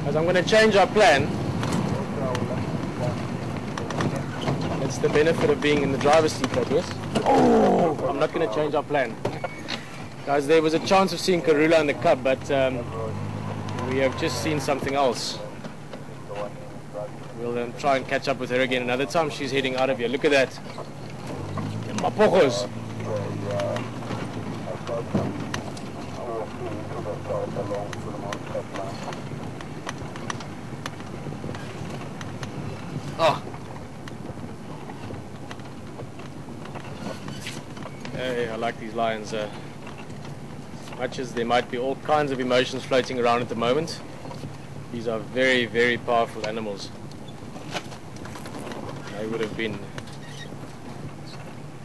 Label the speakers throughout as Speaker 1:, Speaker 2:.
Speaker 1: As I'm going to change our plan. It's the benefit of being in the driver's seat like this. Oh, I'm not going to change our plan. Guys, there was a chance of seeing Karula and the cub, but we have just seen something else. We'll try and catch up with her again another time. She's heading out of here. Look at that. Mapogos. Oh. Hey, I like these lions. As much as there might be all kinds of emotions floating around at the moment, these are very, very powerful animals. They would have been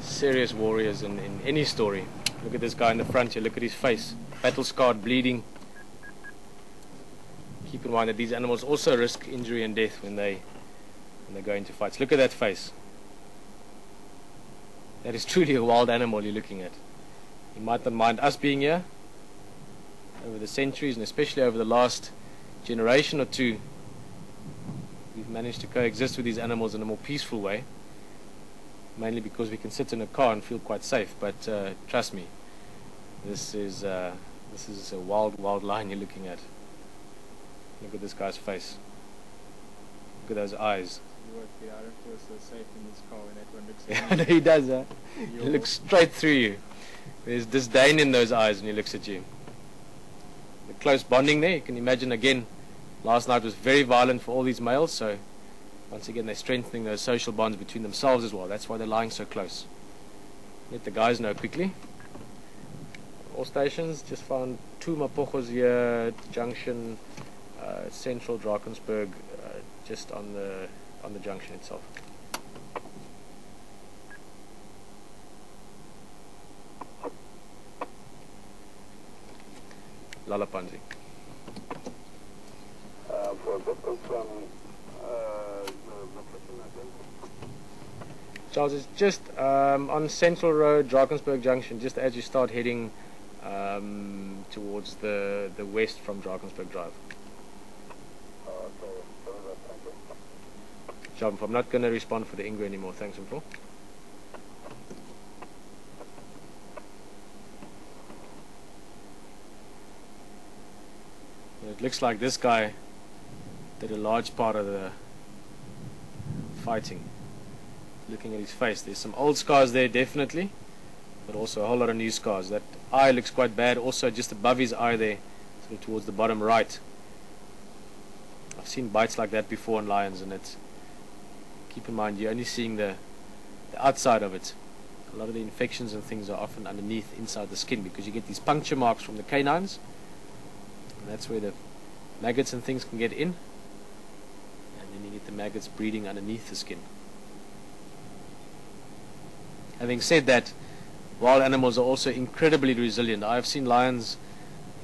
Speaker 1: serious warriors in any story. Look at this guy in the front here. Look at his face. Battle scarred, bleeding. Keep in mind that these animals also risk injury and death when they go into fights. Look at that face. That is truly a wild animal you're looking at. You might not mind us being here. Over the centuries, and especially over the last generation or two, we've managed to coexist with these animals in a more peaceful way. Mainly because we can sit in a car and feel quite safe. But trust me, this is a wild lion you're looking at. Look at this guy's face. Look at those eyes.
Speaker 2: I don't feel so safe in this car when that one looks
Speaker 1: Yeah,
Speaker 2: at me.
Speaker 1: he does, huh? He looks straight through you. There's disdain in those eyes when he looks at you. The close bonding there, you can imagine again, last night was very violent for all these males, so once again they're strengthening those social bonds between themselves as well. That's why they're lying so close. Let the guys know quickly. All stations, just found 2 Mapogos here, junction, central Drakensberg, just on the junction itself. Lalapanzi. Charles, it's just on Central Road, Drakensberg Junction, just as you start heading towards the west from Drakensberg Drive. Jump. I'm not going to respond for the Ingwe anymore. Thanks, Mfo. It looks like this guy did a large part of the fighting. Looking at his face, there's some old scars there definitely, but also a whole lot of new scars. That eye looks quite bad, also just above his eye there, sort of towards the bottom right. I've seen bites like that before on lions, and it's, keep in mind, you're only seeing the outside of it. A lot of the infections and things are often underneath, inside the skin, because you get these puncture marks from the canines, and that's where the maggots and things can get in, and then you get the maggots breeding underneath the skin. Having said that, wild animals are also incredibly resilient. I've seen lions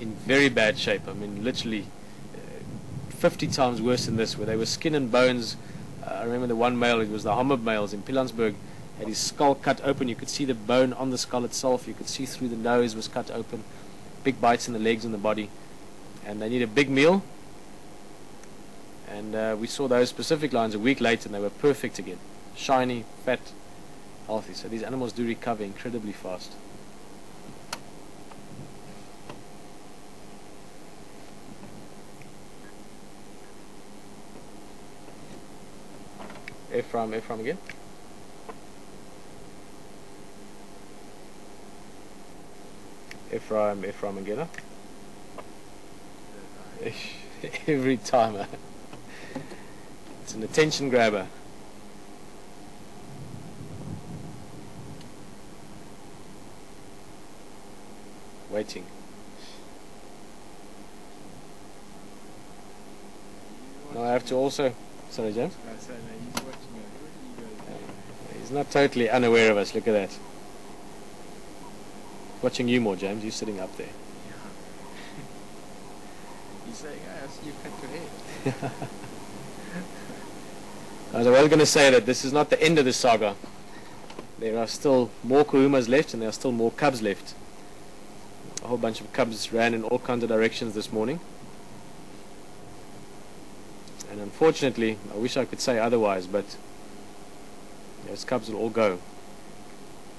Speaker 1: in very bad shape. I mean, literally 50 times worse than this, where they were skin and bones. I remember the one male, it was the Hamburg males in Pilansberg, had his skull cut open. You could see the bone on the skull itself. You could see through the nose was cut open. Big bites in the legs and the body. And they need a big meal. And we saw those specific lions a week later, and they were perfect again. Shiny, fat, healthy. So these animals do recover incredibly fast. Ephraim again. Ephraim again. Huh? Every time. It's an attention grabber. Waiting. Now I have to also... Sorry, James? He's not totally unaware of us. Look at that. Watching you more, James. You're sitting up there.
Speaker 2: Yeah. He's saying, I asked you cut your head.
Speaker 1: I was going to say that this is not the end of the saga. There are still more Kuhumas left, and there are still more cubs left. A whole bunch of cubs ran in all kinds of directions this morning. And unfortunately, I wish I could say otherwise, but those cubs will all go.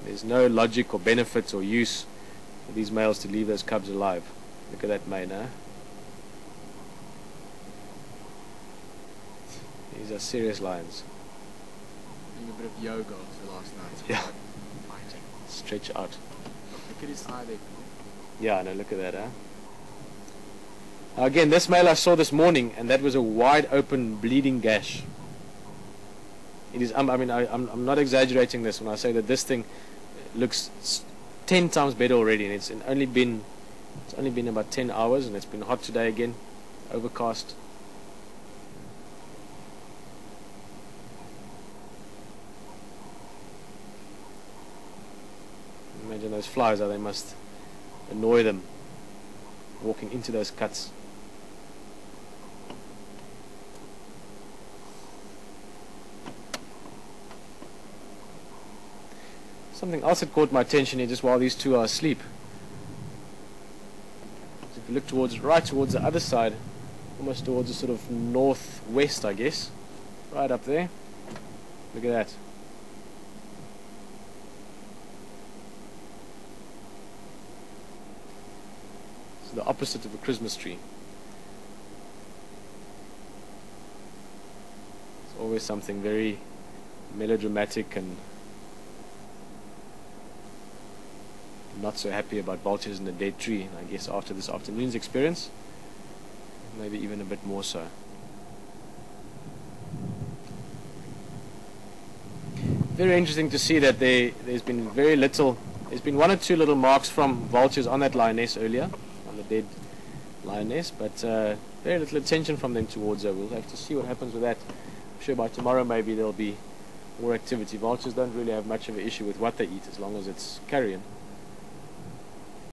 Speaker 1: There's no logic or benefit or use for these males to leave those cubs alive. Look at that mane, huh? These are serious lions.
Speaker 2: Doing a bit of yoga after last night.
Speaker 1: Yeah.
Speaker 2: Fighting.
Speaker 1: Stretch out.
Speaker 2: Look at his eye there.
Speaker 1: Yeah, no, look at that, huh? Now again, this male I saw this morning, and that was a wide open bleeding gash. It is. I mean, I'm not exaggerating this when I say that this thing looks 10 times better already, and it's only been about 10 hours, and it's been hot today again, overcast. Imagine those flies, how they must annoy them walking into those cuts. Something else that caught my attention here just while these two are asleep. So if you look right towards the other side, almost towards the sort of northwest, I guess, right up there. Look at that. It's the opposite of a Christmas tree. It's always something very melodramatic and not so happy about vultures in a dead tree. And I guess after this afternoon's experience, maybe even a bit more so. Very interesting to see that there's been very little. There's been one or two little marks from vultures on that lioness earlier, on the dead lioness, but very little attention from them towards her. We'll have to see what happens with that. I'm sure by tomorrow maybe there'll be more activity. Vultures don't really have much of an issue with what they eat as long as it's carrion.